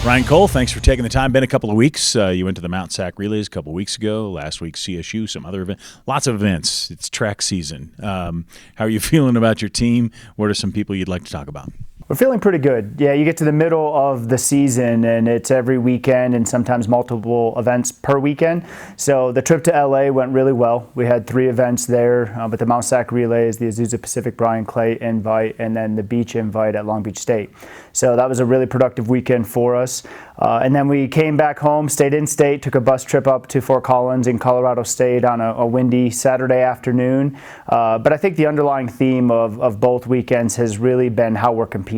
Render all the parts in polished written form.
Ryan Cole, thanks for taking the time. Been a couple of weeks. You went to the Mount Sac Relays a couple of weeks ago. Last week, CSU, some other events. Lots of events. It's track season. How are you feeling about your team? What are some people you'd like to talk about? We're feeling pretty good. Yeah, you get to the middle of the season and it's every weekend and sometimes multiple events per weekend. So the trip to LA went really well. We had 3 events there with the Mount Sac Relays, the Azusa Pacific Brian Clay invite, and then the beach invite at Long Beach State. So that was a really productive weekend for us. And then we came back home, stayed in state, took a bus trip up to Fort Collins in Colorado State on a windy Saturday afternoon. But I think the underlying theme of both weekends has really been how we're competing.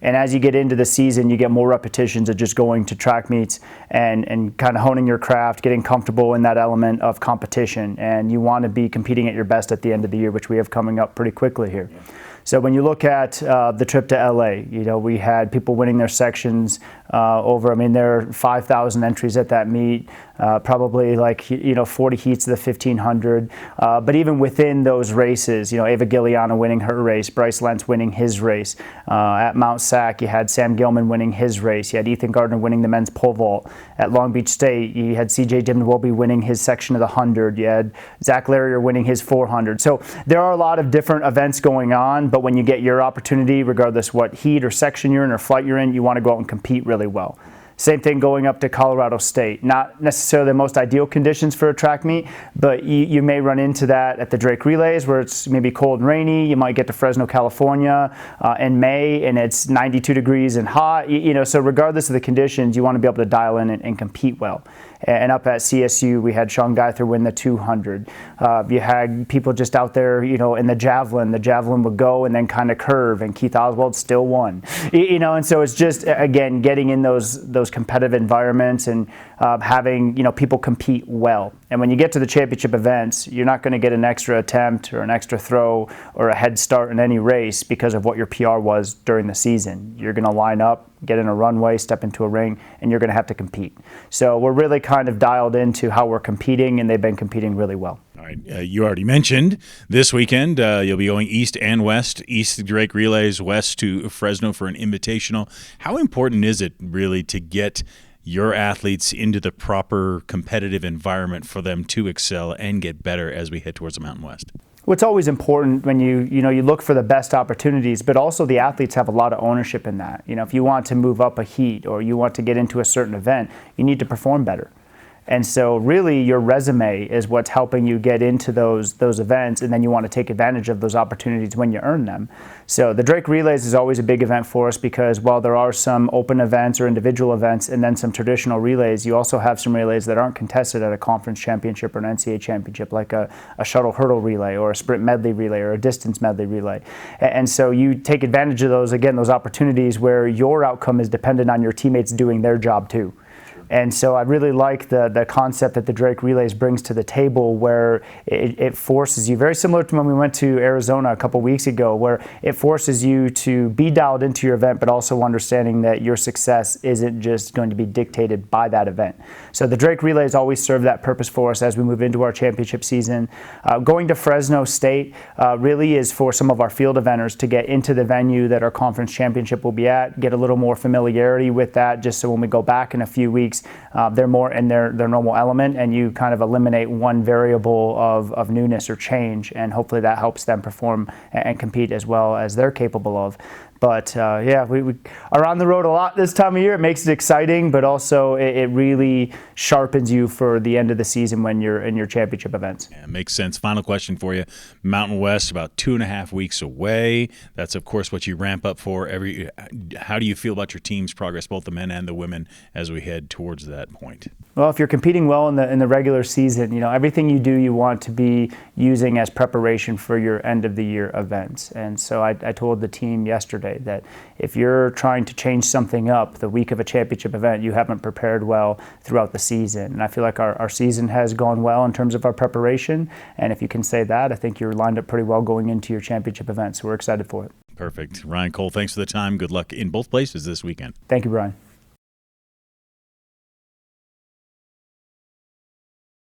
And as you get into the season, you get more repetitions of just going to track meets and kind of honing your craft, getting comfortable in that element of competition. And you want to be competing at your best at the end of the year, which we have coming up pretty quickly here. Yeah. So when you look at the trip to LA, we had people winning their sections there are 5,000 entries at that meet, probably 40 heats of the 1,500. But even within those races, Ava Gilliana winning her race, Bryce Lentz winning his race. At Mount Sac, you had Sam Gilman winning his race. You had Ethan Gardner winning the men's pole vault. At Long Beach State, you had CJ Dimnwobbe winning his section of the 100. You had Zach Larrier winning his 400. So there are a lot of different events going on, but when you get your opportunity, regardless what heat or section you're in or flight you're in, you want to go out and compete really well. Same thing going up to Colorado State. Not necessarily the most ideal conditions for a track meet, but you may run into that at the Drake Relays where it's maybe cold and rainy. You might get to Fresno, California in May and it's 92 degrees and hot. So regardless of the conditions, you want to be able to dial in and compete well. And up at CSU, we had Sean Geither win the 200. You had people just out there, in the javelin. The javelin would go and then kind of curve, and Keith Oswald still won. And so it's just, again, getting in those competitive environments and having, people compete well. And when you get to the championship events, you're not going to get an extra attempt or an extra throw or a head start in any race because of what your PR was during the season. You're going to line up, get in a runway, step into a ring, and you're going to have to compete. So we're really kind of dialed into how we're competing, and they've been competing really well. All right. You already mentioned this weekend you'll be going east and west, east to Drake Relays, west to Fresno for an invitational. How important is it really to get your athletes into the proper competitive environment for them to excel and get better as we head towards the Mountain West? Well, it's always important when you look for the best opportunities, but also the athletes have a lot of ownership in that. If you want to move up a heat or you want to get into a certain event, you need to perform better. And so really your resume is what's helping you get into those events, and then you want to take advantage of those opportunities when you earn them. So the Drake Relays is always a big event for us because while there are some open events or individual events and then some traditional relays, you also have some relays that aren't contested at a conference championship or an NCAA championship, like a shuttle hurdle relay or a sprint medley relay or a distance medley relay. And so you take advantage of those, again, those opportunities where your outcome is dependent on your teammates doing their job too. And so I really like the concept that the Drake Relays brings to the table where it forces you, very similar to when we went to Arizona a couple weeks ago, where it forces you to be dialed into your event, but also understanding that your success isn't just going to be dictated by that event. So the Drake Relays always serve that purpose for us as we move into our championship season. Going to Fresno State really is for some of our field eventers to get into the venue that our conference championship will be at, get a little more familiarity with that, just so when we go back in a few weeks, they're more in their normal element, and you kind of eliminate one variable of newness or change, and hopefully that helps them perform and compete as well as they're capable of. But we are on the road a lot this time of year. It makes it exciting, but also it really sharpens you for the end of the season when you're in your championship events. Yeah, makes sense. Final question for you. Mountain West, about 2.5 weeks away. That's, of course, what you ramp up for. How do you feel about your team's progress, both the men and the women, as we head towards that point? Well, if you're competing well in the regular season, everything you do, you want to be using as preparation for your end of the year events. And so I told the team yesterday that if you're trying to change something up the week of a championship event, you haven't prepared well throughout the season. And I feel like our season has gone well in terms of our preparation. And if you can say that, I think you're lined up pretty well going into your championship event. So we're excited for it. Perfect. Ryan Cole, thanks for the time. Good luck in both places this weekend. Thank you, Brian.